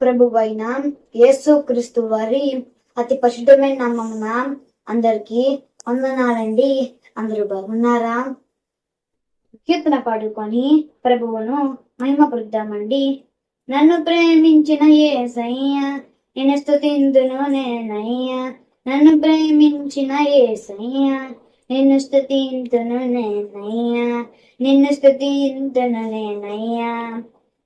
ప్రభువైన యేసు క్రీస్తు వారి అతి పరిశుద్ధమైన నామమున అందరికీ వందనాలండి. అందరూ బాగున్నారా? కీర్తన పాడుకొని ప్రభువును మహిమపరుద్దామండి. నన్ను ప్రేమించిన యేసయ్య నేను స్తుతింతును నేనయ్య. నన్ను ప్రేమించిన యేసయ్య నిన్ను స్తుతింతును నేనయ్య. నిన్ను స్తుతింతును నేనయ్య.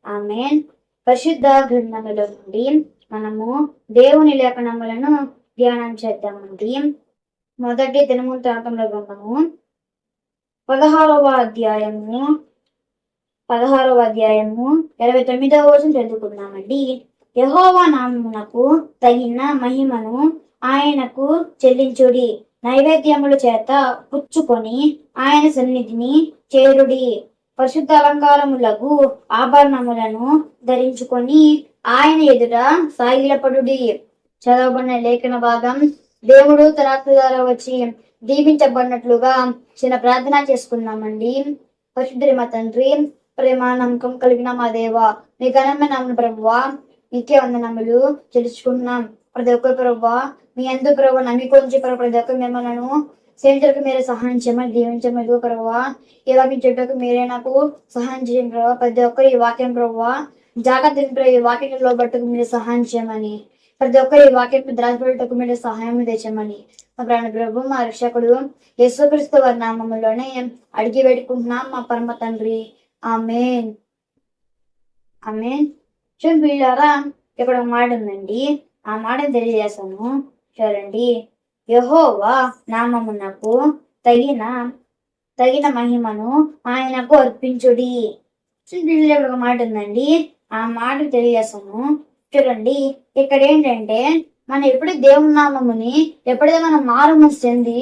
ఆమేన్. పరిశుద్ధ గ్రంథములో నుండి మనము దేవుని లేఖనములను ధ్యానం చేద్దామండి. మొదటి దినవృత్తాంతముల గ్రంథము 16వ అధ్యాయము 29వ వచనం చదువుకున్నామండి. యెహోవా నామమునకు తగిన మహిమను ఆయనకు చెల్లించుడి. నైవేద్యముల చేత పుచ్చుకొని ఆయన సన్నిధిని చేరుడి. పరిశుద్ధ అలంకారములకు ఆభరణములను ధరించుకొని ఆయన ఎదుట సాగిలపడుడి. చదవబడిన లేఖన భాగం దేవుడు తన ద్వారా వచ్చి దీవించబడినట్లుగా చిన్న ప్రార్థన చేసుకున్నామండి. పరిశుద్ధుడి మా తండ్రి, ప్రేమ నమ్మకం కలిగిన మా దేవ, మీ ఘనమైన నామమున ప్రభువా మీకే వందనములు తెలుసుకుంటున్నాం. ప్రతి ఒక్కరు ప్రభువా మీ అందరూ ప్రభువా నమ్మికొంచి ప్రతి ఒక్కరు మిమ్మల్ని సేవించడానికి మీరే సహాయం చేయమని దీవించమని ప్రభువా. ఈ వాక్యం చెట్టుకు మీరే నాకు సహాయం చేయండి ప్రభావ. ప్రతి ఒక్కరు ఈ వాక్యం ప్రభువా జాగ్రత్త ఈ వాక్యంలో బట్టుకు మీరే సహాయం చేయమని, ప్రతి ఒక్కరు ఈ వాక్యం ద్రాక్షకు మీరే సహాయం తెచ్చమని మా ప్రాణ ప్రభు మా రక్షకుడు యేసుక్రీస్తు వారి నామములోనే అడిగి పెట్టుకుంటున్నాం మా పరమ తండ్రి. ఆమేన్. ఆమేన్. చూడారా, ఇక్కడ ఒక మాట ఉందండి. ఆ మాటను తెలియజేస్తాను చూడండి. యెహోవా నామమునకు తగిన మహిమను ఆయనకు అర్పించుడి. ఇక్కడ ఒక మాట ఉందండి. ఆ మాట తెలియజేస్తాను చూడండి. ఇక్కడ ఏంటంటే మనం ఎప్పుడు దేవుని నామముని ఎప్పుడైతే మనం మారుమనసు చెంది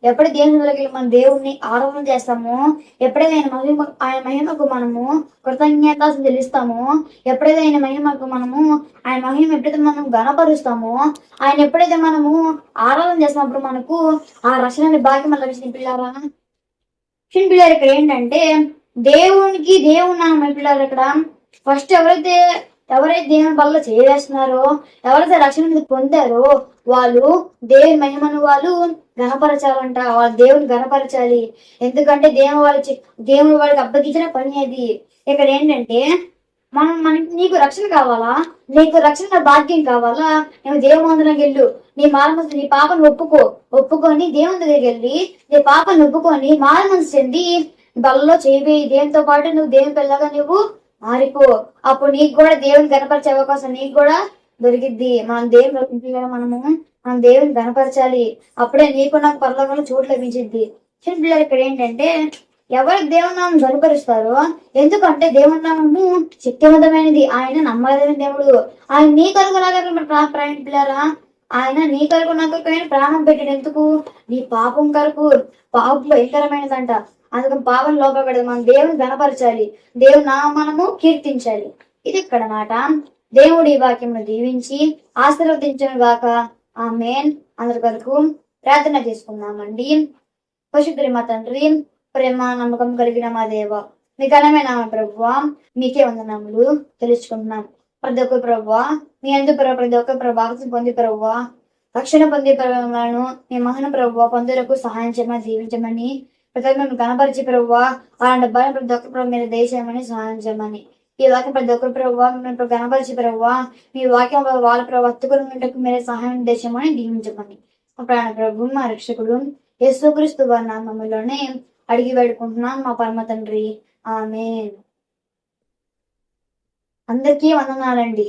ఎప్పుడైతే దేవుని మన దేవుణ్ణి ఆరాధన చేస్తామో, ఎప్పుడైతే ఆయన మహిమకు మనము కృతజ్ఞత చెల్లిస్తామో, ఎప్పుడైతే ఆయన మహిమకు మనము ఆయన మహిమ ఎప్పుడైతే మనం గణపరుస్తామో, ఆయన ఎప్పుడైతే మనము ఆరాధన చేసినప్పుడు మనకు ఆ రక్షణ భాగ్యం లభించిన పిల్లారా. చిన్న పిల్లలు ఇక్కడ ఏంటంటే దేవుని నామం పిల్లలు ఇక్కడ ఫస్ట్ ఎవరైతే దేవుని బల్ల చేయవేస్తున్నారో, ఎవరైతే రక్షణ పొందారో వాళ్ళు దేవుని మహిమను వాళ్ళు గణపరచాలంట. వాళ్ళు దేవుని గణపరచాలి. ఎందుకంటే దేవుని వాళ్ళకి అప్పగించిన పని అది. ఇక్కడ ఏంటంటే నీకు రక్షణ కావాలా, నీకు రక్షణ భాగ్యం కావాలా, నువ్వు దేవుని మందిరం వెళ్ళు. నీ మారమనసు నీ పాపను ఒప్పుకొని దేవుని దగ్గరికి వెళ్ళి నీ పాపను ఒప్పుకొని మారమనసు చెంది బలలో చేయవేయి. దేవునితో పాటు నువ్వు దేవుని పిల్లగా నువ్వు మారిపో. అప్పుడు నీకు కూడా దేవుని గణపరిచే అవకాశం నీకు కూడా దొరికిద్ది. మనం దేవుని గణపరచాలి. అప్పుడే నీకు నాకు పరలోకంలో చోటు లభించింది. చిన్న పిల్లలు ఇక్కడ ఏంటంటే ఎవరు దేవుని నామం గణపరుస్తారో, ఎందుకంటే దేవుని నామము శక్తివంతమైనది. ఆయన నమ్మదగిన దేవుడు. ఆయన నీ కలుగులాగా పిల్లరా, ఆయన నీ కలుగు నాకు ప్రాణం పెట్టాడు. ఎందుకు? నీ పాపం కరకు. పాపం భయంకరమైనదంట. అందుకని పాపం లోపడదు. మనం దేవుని గణపరచాలి, దేవుని నామము కీర్తించాలి. ఇది ఇక్కడ మాట. దేవుడి వాక్యమును దీవించి ఆశీర్వదించను గాక. ఆమేన్. అందరి వరకు ప్రార్థన చేసుకుందామండి. పరిశుద్ధుడి మా తండ్రి, ప్రేమ నమ్మకం కలిగిన మా దేవ, మీ ఘనమైన ప్రభువా మీకే వందనములు తెలుసుకుంటున్నాం. ప్రతి ఒక్క ప్రభువా మీ అందరూ ప్రతి ఒక్క ప్రభావం పొంది ప్రభువా రక్షణ పొంది ప్రభులను మీ మహన ప్రభువా పొందులకు సహాయం చేయమని దీవించమని, ప్రతి ఒక్కరు కనపరిచి ప్రభువా అలాంటి భయం ప్రతి ఒక్క ప్రభు మీరు దయచేయమని సహాయం చేయమని, ఈ వాక్యం ప్రతి ఒక్కరు ప్రభువా మీరు కనపరిచి ప్రభువా మీ వాక్యం వాళ్ళ ప్రభు హత్తుకుని మీరే సహాయం దేశమని దీవించమని మా ప్రాణ ప్రభు మా రక్షకుడు యేసుక్రీస్తు వారి నామములోనే అడిగి వేడుకుంటున్నాం మా పరమ తండ్రి. ఆమేన్. అందరికీ వందనాలండి.